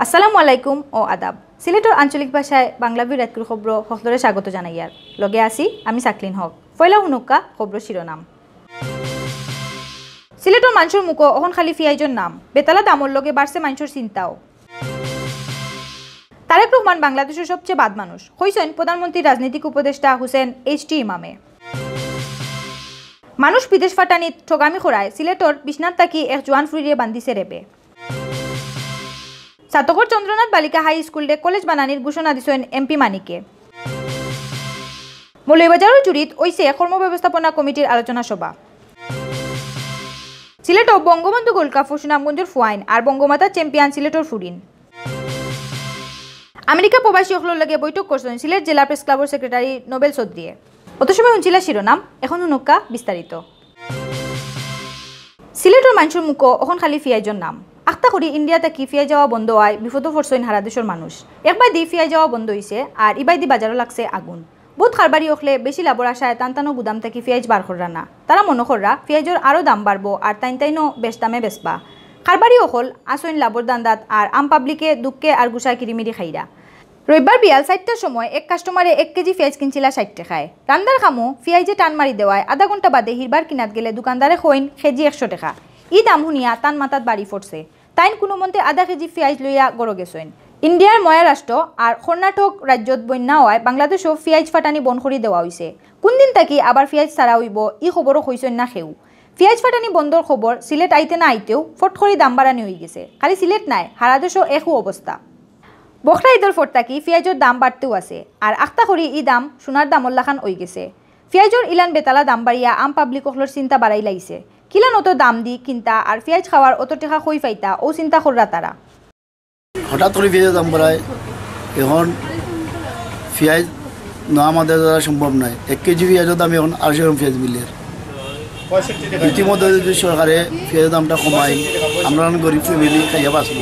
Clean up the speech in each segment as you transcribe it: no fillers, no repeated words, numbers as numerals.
আসসালামু আলাইকুম ও আদাব। সিলেটের আঞ্চলিক ভাষায় বাংলা বিরাটকুর খবর সকলরে স্বাগত জানাইয়ার লগে আছি আমি সাকলিন হক। পয়লা হুনুকা খবর শিরোনাম। সিলেটের মানুষের মুখ অহন খালি ফিয়াইজর নাম, বেতালা দামর লগে বাড়ছে মানুষের চিন্তাও। তারেক রহমান বাংলাদেশের সবচেয়ে বাদ মানুষ হইছেন প্রধানমন্ত্রী রাজনৈতিক উপদেষ্টা হুসেন এইচ.টি. ইমামে। মানুষ বিদেশ ফাটানিত ঠগামি খোরায় সিলেটর বিশ্বনাথ তাকি এক জোয়ান ফুরিয়ে বান্ধিছে রেবে। সাতকর চন্দ্রনাথ বালিকা হাই স্কুলে কলেজ বানানির ঘোষণা দিছেন এমপি মানিকে। মৌলভীবাজারের জুড়িত ওইছে কর্মব্যবস্থাপনা কমিটির আলোচনা সভা। সিলেটও বঙ্গবন্ধু গোল্ড কাপ সুনামগঞ্জের ফুয়াইন আর বঙ্গমাতা চ্যাম্পিয়ন সিলেটর ফুরিন। আমেরিকা প্রবাসী সকলের লগে বৈঠক করছেন সিলেট জেলা প্রেস ক্লাবের সেক্রেটারি নোবেল চৌধুরী। অত সময় শুনছিলা শিরোনাম, এখন হুনুকা বিস্তারিত। সিলেটের মানুষের মুখ এখন খালি ফিয়াইজর নাম। আখতা করি ইন্ডিয়া তাকি ফিয়াই যাওয়া বন্ধ হয় বিপদ পড়ছেন হারা দেশের মানুষ। একবার দি ফিয়াই যাওয়া বন্ধ হয়েছে আর ইবাই দি বাজারও লাগছে আগুন। বহুত খারবারি ওখলে বেশি লাভর আশায় টানটানো গুদাম থেকে ফিয়াইজ বার কররা না। তারা মনে কররা ফিয়াইজর আরও দাম বাড়বো আর তাইনও বেশ দামে বেচবা। খারবারি ওখল আসইন লাভর দান্দাত আর আম পাবলিকে দুঃখে আর গুছায় কিরিমিরি খাইরা। রবিবার বিয়াল 4টার সময় এক কাস্টমারে 1 কেজি ফিয়াজ কিনছিলা 60 টাকায়। রান্দার খামো ফিয়াইজে টান মারি দেওয়ায় আধা ঘন্টা বাদে হিরবার কিনাত গেলে দোকানদারে কইন কেজি 100 টাকা। ই দাম শুনিয়া টান মাথাত বাড়ি পড়ছে। তাইন কোনো মন্তে আধা কেজি ফিয়াজ লইয়া গড় গেছেন। ইন্ডিয়ার মহারাষ্ট্র আর কর্ণাটক রাজ্যত বন্যা হওয়ায় বাংলাদেশও ফিয়াজ ফাটানি বন্ধ করে দেওয়া হয়েছে। কোন দিন তাকি আবার ফিয়াজ ছাড়া হইব ই খবরও হইছেন না খেউ। ফিয়াজ ফাটানি বন্ধর খবর সিলেট আইতে না আইতেও ফট করে দাম বাড়ানি হয়ে গেছে। খালি সিলেট নাই, হারা দেশও একু অবস্থা। বখরা ঈদের ফট তাকি ফিয়াজের দাম বাড়তেও আছে আর আখতা করি ই দাম সোনার দামল্লাখান হয়ে গেছে। ফিয়াজর ইলান বেতালা দাম বাড়িয়া আম পাবলিক অকলর চিন্তা বাড়াই লাগিছে। কিলান অত দাম দি কিনতা আর ফিয়াজ খাওয়ার অত টাকা কই পাইতা ও চিন্তা কররা তারা। হঠাৎ করে ফিয়াজের দাম বাড়ায়, এখন ফিয়াজ না আমাদের দ্বারা সম্ভব নয়। 1 কেজি ফিয়াজের দাম এখন 250 গ্রাম ফিয়াজ মিলের। ইতিমধ্যে যদি সরকারে ফিয়াজের দামটা কমায় আমরা গরিব ফ্যামিলি খাইয়া বাঁচব।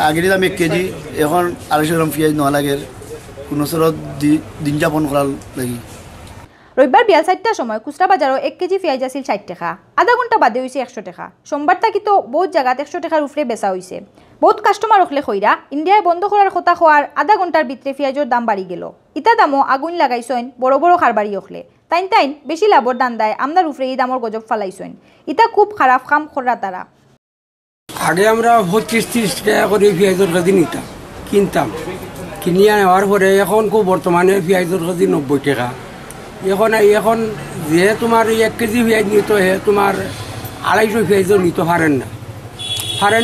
আগের দাম 1 কেজি, এখন 250 গ্রাম ফিয়াজ নেওয়া লাগে কোনো সরত দিন যাপন করার লাগি। রবিবার বিয়াল 4টার সময় খুচরা বাজারও 1 কেজি ফিয়াজ আসিল 60 টাকা। আধা ঘন্টা বাদে হয়েছে 100 টাকা। সোমবার তাকি তো বহুত জায়গাত 100 টাকার উপরে বেচা হয়েছে। বহুত কাস্টমার রখলে খইরা ইন্ডিয়ায় বন্ধ করার কথা হওয়ার আধা ঘন্টার ভিতরে ফিয়াজের দাম বাড়ি গেল। ইটা দামও আগুন লাগাইছেন বড় বড় খারবারি রখলে। তাইন বেশি লাভর দান্দায় আমদার উপরে এই দামর গজব ফালাইছেন। ইটা খুব খারাপ কাম কররা তারা। আগে আমরা 25-30 টাকা করে পেঁয়াজের কেজি নিতাম, কিনতাম। কিনিয়া নেওয়ার পরে এখন খুব বর্তমানে পেঁয়াজের কেজি 90 টাকা। এখন যে তোমার 1 কেজি পেঁয়াজ নিত হে তোমার 250 পেঁয়াজও নিতে পারেন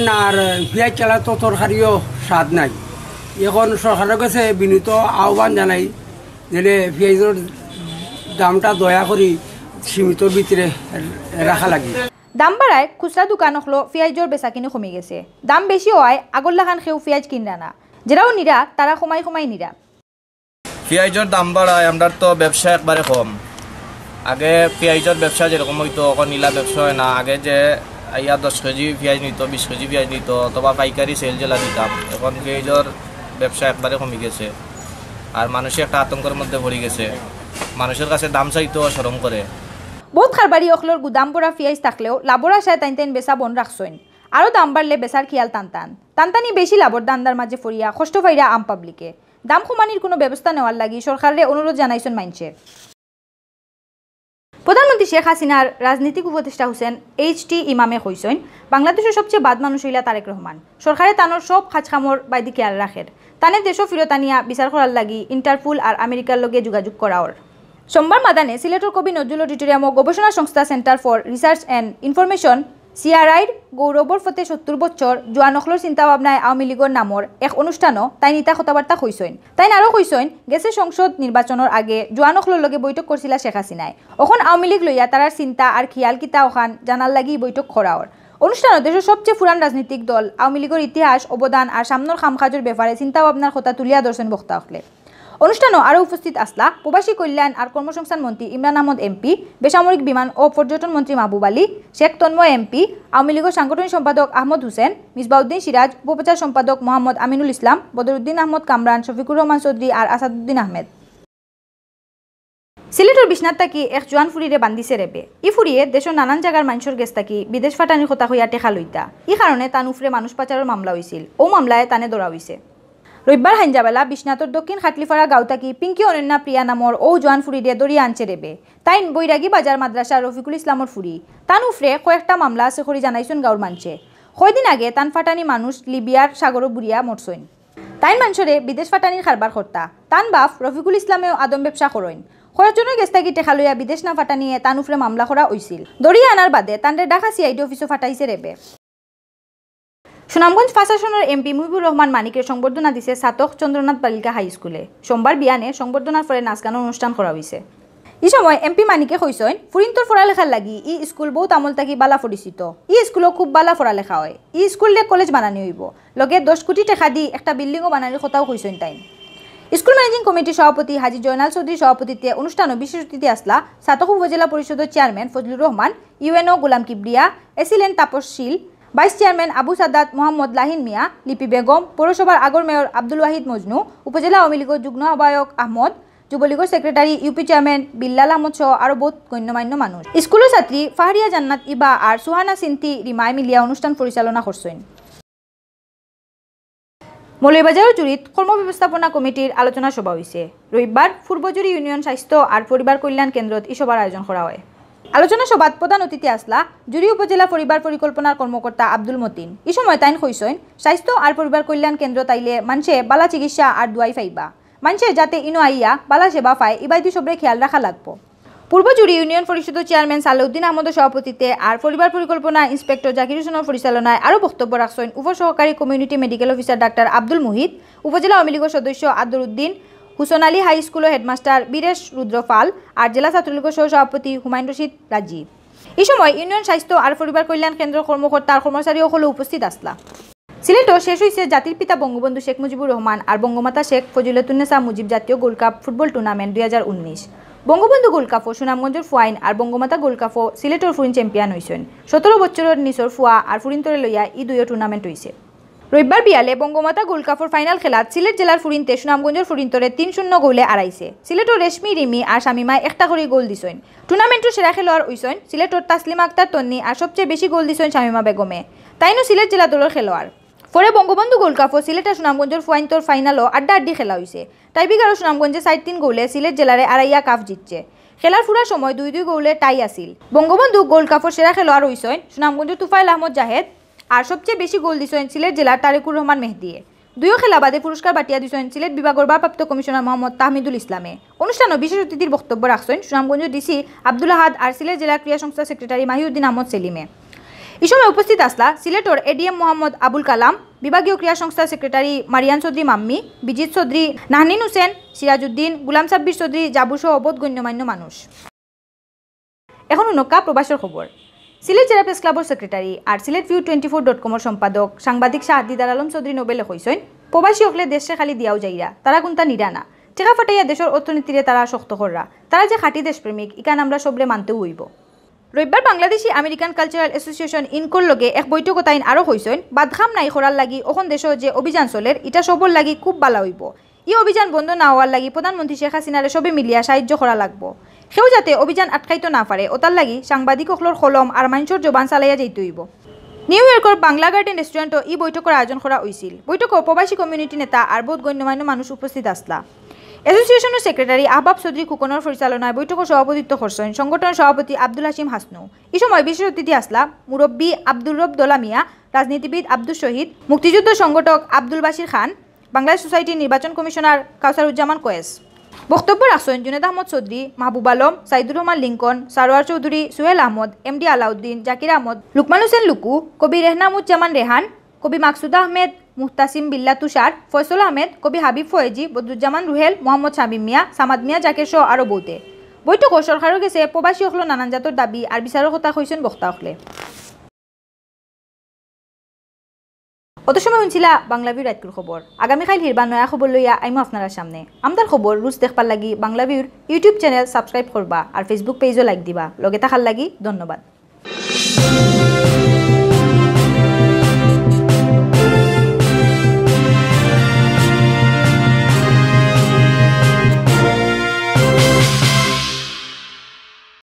না আর পেঁয়াজ চালা তো তরকারিও স্বাদ নাই। এখন সরকারের কাছে বিনীত আহ্বান জানাই যে পেঁয়াজের দামটা দয়া করে সীমিত ভিতরে রাখা লাগে। দাম বাড়ায় খুচরা দোকান হলো ফিয়াজর বেচা কিনে কমে গেছে। দাম বেশি হওয়ায় আগরলাখান খেউ ফিয়াজ কিনরা না, যারাও নিরা তারা কমাই নিরা। পেঁয়াজের দাম বাড়ায় আমরা তো ব্যবসা একবারে কম। আগে পেঁয়াজের ব্যবসা যেরকম হইতো এখন নীলা ব্যবসা হয় না। আগে যে ইয়া 10 কেজি পেঁয়াজ নিত, 20 কেজি পেঁয়াজ নিত অথবা পাইকারি সেল জেলা দিতাম। এখন পেঁয়াজের ব্যবসা একবারে কমে গেছে আর মানুষের একটা আতঙ্কের মধ্যে পড়ে গেছে। মানুষের কাছে দাম চাইতেও শরম করে। বহুত খারবারি অখলর গুদাম ভরা ফিয়াজ থাকলেও লাভর আশায় তাইন বেচা বন রাখছেন। আরও দাম বাড়লে বেচার খেয়াল টানটানি বেশি লাভর দান্দার মাঝে ফরিয়া কষ্ট পাইরা আম পাবলিকে। দাম কমানির কোনো ব্যবস্থা নেওয়ার লাগি সরকারের অনুরোধ জানাইছেন মাইনছে। প্রধানমন্ত্রী শেখ হাসিনার রাজনৈতিক উপদেষ্টা হুসেন এইচ.টি. ইমামে কইছেন বাংলাদেশের সবচেয়ে বাদ মানুষ হইলা তারেক রহমান। সরকারে তানোর সব খাজখামর বাইদি খেয়াল রাখের। তানে দেশও ফিরত আনিয়া বিচার করার লাগি ইন্টারপোল আর আমেরিকার লগে যোগাযোগ করাওর। সোমবার মাদানে সিলেটের কবি নজরুল অডিটোরিয়াম ও গবেষণা সংস্থা centre for research and information সিআরআইর গৌরবর ফতে 70 বছর জোয়ান অখলর চিন্তা ভাবনায় আওয়ামী লীগের নামর এক অনুষ্ঠানও তাই নিতা কথাবার্তা কইছেন। তাই আরও কইছেন গেছে সংসদ নির্বাচনের আগে জোয়ান অখলর লগে বৈঠক করছিলা শেখ হাসিনায়। এখন আওয়ামী লীগ লইয়া তারার চিন্তা আর খিয়াল কিতা ওখান জানার লাগি বৈঠক করাওর। অনুষ্ঠানত দেশের সবচেয়ে পুরান রাজনৈতিক দল আওয়ামী লীগের ইতিহাস অবদান আর সামনের খামকাজের ব্যাপারে চিন্তা ভাবনার কথা তুলিয়া ধরছেন বক্তা হলে। অনুষ্ঠানও আরও উপস্থিত আসলা প্রবাসী কল্যাণ আর কর্মসংস্থান মন্ত্রী ইমরান আহমদ এমপি, বেসামরিক বিমান ও পর্যটন মন্ত্রী মাহবুব আলী, শেখ তন্ময় এমপি, আওয়ামী লীগের সাংগঠনিক সম্পাদক আহমদ হোসেন, মিসবাউদ্দিন সিরাজ, উপপ্রচার সম্পাদক মোহাম্মদ আমিনুল ইসলাম, বদরুদ্দিন আহমদ কামরান, শফিকুর রহমান চৌধুরী আর আসাদুদ্দিন আহমেদ। সিলেটর বিশ্বনাথ তাকি এক জোয়ান ফুরিরে বান্ধিছে রেবে। ই ফুরিয়ে দেশের নানান জায়গার মানুষের গেছ থাকি বিদেশ ফাটানির কথা হইয়া টেকা লইতা। ই কারণে তান উফরে মানুষ পাচারের মামলা হয়েছিল। ও মামলায় তানে ধরা হয়েছে। রবিবার হাইনজাবেলা বিশ্বনাথর দক্ষিণ খাটলিপাড়া গাঁও থাকি পিঙ্কি অনন্যা প্রিয়া নামর ও জোয়ান ফুরিরে দরিয়া আনছে রেবে। তাইন বৈরাগী বাজার মাদ্রাসা রফিকুল ইসলামর ফুরি। তান উফরে কয়েকটা মামলা আছে করি জানাইছুন গাঁওর মানছে। কয়দিন আগে তান ফাটানি মানুষ লিবিয়ার সাগর বুড়িয়া মরছইন। তাইন মানুষরে বিদেশ ফাটানির কারবার কর্তা। তান বাপ রফিকুল ইসলামেও আদম ব্যবসা করেন। কয়েকজনের গেছ থাকি টেকা লইয়া বিদেশ না ফাটানিয়ে তান উফরে মামলা করা হয়েছিল। দরিয়া আনার বাদে তানরে ঢাকা সিআইডি অফিসও ফাটাইছে রেবে। সুনামগঞ্জ ফাঁস আসনের এমপি মুহিবুর রহমান মানিকের সংবর্ধনা দিছে সাতক চন্দ্রনাথ বালিকা হাই স্কুলে। সোমবার বিয়ানে সংবর্ধনার পরে নাচ গানের অনুষ্ঠান করা হয়েছে। এই সময় এমপি মানিকে কইসেন ফুরিন্তর পড়ালেখার লাগি ই স্কুল বহুত আমল থাকি বালা পরিচিত। ই স্কুলও খুব বালা পড়ালেখা হয়। ই স্কুলে কলেজ বানানি হইব। লগে 10 কোটি টাকা দি একটা বিল্ডিংও বানানির কথাও কইসেন তাই। স্কুল ম্যানেজিং কমিটির সভাপতি হাজি জয়নাল চৌধুরীর সভাপতিত্বে অনুষ্ঠানে বিশেষ অতিথি আসলা সাতক উপজেলা পরিষদের চেয়ারম্যান ফজলুর রহমান, ইউএনও গোলাম কিবরিয়া, এসিলেন তাপসশীল, ভাইস চেয়ারম্যান আবু সাদাত, মোহাম্মদ লাহিন মিয়া, লিপি বেগম, পৌরসভার আগর মেয়র আব্দুল ওয়াহিদ মজনু, উপজেলা আওয়ামী লীগের যুগ্ম আহ্বায়ক আহমদ, যুবলীগের secretary UP chairman Billal Ahmed সহ আরও বহুত গণ্যমান্য মানুষ। স্কুলের ছাত্রী ফাহরিয়া জান্নাত ইবা আর সুহানা সিন্তি রিমায় মিলিয়া অনুষ্ঠান পরিচালনা করছেন। মৌলভীবাজারের জুড়িত কর্ম ব্যবস্থাপনা কমিটির আলোচনা সভা হয়েছে। রবিবার পূর্বজুরি ইউনিয়ন স্বাস্থ্য আর পরিবার কল্যাণ কেন্দ্রত এই সভার আয়োজন করা হয়। আলোচনা সভাত প্রধান অতিথি আসলা জুরি উপজেলা পরিবার পরিকল্পনার কর্মকর্তা আব্দুল মতিন। এই সময় তাইন কইসেন স্বাস্থ্য আর পরিবার কল্যাণ কেন্দ্র তাইলে মানুষে বালা চিকিৎসা আর দুয়াই পাইবা। মানুষে যাতে ইনো আইয়া বালা সেবা পায় ইবাইদি সবরে খেয়াল রাখা লাগবো। পূর্বজুরি ইউনিয়ন পরিষদের চেয়ারম্যান সালাউদ্দিন আহমদের সভাপতিত্বে আর পরিবার পরিকল্পনা ইন্সপেক্টর জাকির হোসেনের পরিচালনায় আরও বক্তব্য রাখছেন উপসহকারী কমিউনিটি মেডিকেল অফিসার ডাক্তার আব্দুল মুহিত, উপজেলা আওয়ামী লীগের সদস্য আব্দুল উদ্দিন, হুসন আলী হাই স্কুলের হেডমাস্টার বীরেশ রুদ্রপাল আর জেলা ছাত্রলীগের সহসভাপতি হুমায়ুন রশিদ রাজি। এই সময় ইউনিয়ন স্বাস্থ্য আর পরিবার কল্যাণ কেন্দ্র কর্মকর্তা আর কর্মচারী সকলে উপস্থিত আসলা। সিলেটও শেষ হয়েছে জাতির পিতা বঙ্গবন্ধু শেখ মুজিবুর রহমান আর বঙ্গমাতা শেখ ফজিলতুন্নেসা মুজিব জাতীয় gold cup football tournament 2019। Bangabandhu gold কাপও সুনামগঞ্জের ফুয়াইন আর বঙ্গমাতা গোল্ড কাপও সিলেটের ফুরিন চ্যাম্পিয়ন হয়েছেন। 17 বছরের নিচর ফুয়া আর ফুরিন্তরে লইয়া ই দুইও টুর্নামেন্ট হয়েছে। রবিবার বিয়ালে বঙ্গমাতা গোল্ড কাপের ফাইনাল খেলাত সিলেট জেলার ফুরিনতে সুনামগঞ্জের ফুরিন্তরে 3-0 গোলে আড়াইছে। সিলেটের রেশমি রিমি আর শামিমায় একটা করে গোল দিছেন। টুর্নামেন্টের সেরা খেলোয়াড় হইছেন সিলেটের তাসলিমা আক্তার তন্নি আর সবচেয়ে বেশি গোল দিছেন শামিমা বেগমে। তাইনও সিলেট জেলা দলের খেলোয়াড়। পরে বঙ্গবন্ধু গোল্ড কাপও সিলেট আর সুনামগঞ্জের ফুয়াইন্তর ফাইনালও আড্ডা খেলা হয়েছে। টাইব্রেকারও সুনামগঞ্জে 4-3 গোলে সিলেট জেলারে আড়াইয়া কাপ জিতছে। খেলার পুরা সময় 2-2 গোলে টাই আসিল। বঙ্গবন্ধু গোল্ড কাপের সেরা খেলোয়াড় হইছেন সুনামগঞ্জের তুফাইল আহমদ জাহেদ আর সবচেয়ে বেশি গোল দিছেন সিলেট জেলার তারেকুর রহমান মেহদিয়ে। দুইও খেলা বাদে পুরস্কার বাটিয়া দিছেন সিলেট বিভাগের ভারপ্রাপ্ত কমিশনার মোহাম্মদ তাহমিদুল ইসলামে। অনুষ্ঠানে বিশেষ অতিথির বক্তব্য রাখছেন সুনামগঞ্জের ডিসি আব্দুল আহাদ আর সিলেট জেলা ক্রীড়া সংস্থার সেক্রেটারি মাহিউদ্দিন আহমদ সেলিমে। এই সময় উপস্থিত আসলা সিলেটর এডিএম মোহাম্মদ আবুল কালাম, বিভাগীয় ক্রীড়া সংস্থার সেক্রেটারি মারিয়ান চৌধুরী মাম্মি, বিজিত চৌধুরী, নাহনিন হোসেন, সিরাজউদ্দিন, গুলাম সাব্বির চৌধুরী, জাবুসহ অবোধ গণ্যমান্য মানুষ। এখন উনকা প্রবাসের খবর। সিলেট জেলা প্রেস ক্লাবের সেক্রেটারি আর সিলেট ভিউ 24.com সম্পাদক সাংবাদিক শাহ দিদার আলম চৌধুরী নোবেলে কইসেন প্রবাসী হকলে দেশে খালি দিয়াও যাইরা তারা কোনটা নিরানা টেকা ফাটাইয়া দেশের অর্থনীতিরে তারা শক্ত কররা তারা যে খাঁটি দেশপ্রেমিক ইকান আমরা সবরে মানতেও হইব। রবিবার বাংলাদেশি আমেরিকান কালচারাল এসোসিয়েশন ইনকোর লগে এক বৈঠক তাইন আরও হইসেন বাদখাম নাই করার লাগি ওখন দেশ যে অভিযান চলের এটা সবর লাগি খুব ভালো হইব। এই অভিযান বন্ধ না হওয়ার লাগি প্রধানমন্ত্রী শেখ হাসিনারে সবে মিলিয়া সাহায্য করা লাগবো। সেও যাতে অভিযান আটকাইতে না পারে ওতার লাগি সাংবাদিক সকলের কলম আর মানুষের জবান চালাইয়া যাইতে হইব। নিউ ইয়র্কের বাংলা গার্ডেন রেস্টুরেন্টও এই বৈঠকের আয়োজন করা হয়েছিল। বৈঠকও প্রবাসী কমিউনিটি নেতা আর বহুত গণ্যমান্য মানুষ উপস্থিত আসলা। এসোসিয়েশনের সেক্রেটারি আহবাব চৌধুরী খুকনের পরিচালনায় বৈঠকের সভাপতিত্ব করছেন সংগঠনের সভাপতি আব্দুল হাসিম হাসনু। এই সময় বিশেষ অতিথি আসলা মুরব্বী আব্দুর রব দোলামিয়া, রাজনীতিবিদ আব্দুল শহীদ, মুক্তিযুদ্ধ সংগঠক আব্দুল বাশির খান, বাংলাদেশ সোসাইটির নির্বাচন কমিশনার কাউসারুজ্জামান কোয়েস। বক্তব্য রাখছেন জুনেদ আহমদ চৌধুরী, মাহবুব আলম, সাইদুর রহমান লিঙ্কন, সারোয়ার চৌধুরী, সোহেল আহমদ, এমডি আলাউদ্দিন, জাকির আহমদ, লুকমান হোসেন লুকু, কবি রেহনামুজ্জামান রেহান, কবি মাকসুদা আহমেদ, মুহতাসিম বিল্লা তুষার, ফয়সল আহমেদ, কবি হাবিব ফয়েজি, বদরুজ্জামান রুহেল, মোহাম্মদ শামিম মিয়া, সামাদ মিয়া জাকের সহ আরও বহুতে। বৈঠকও সরকারের কাছে প্রবাসী হকল নানান জাতের দাবি আর বিচারের কথা কইছেন বক্তা হকলে। অত সময় শুনছিলা বাংলা ভিউর রাতকুর খবর। আগামীকাল হিরবা নয়া খবর লইয়া আইমো আপনারা সামনে। আমদার খবর রুজ দেখবার লাগি বাংলা ভিউর ইউটিউব চ্যানেল সাবস্ক্রাইব করবা আর ফেসবুক পেজও লাইক দিবা। লগে থাকার লাগি ধন্যবাদ।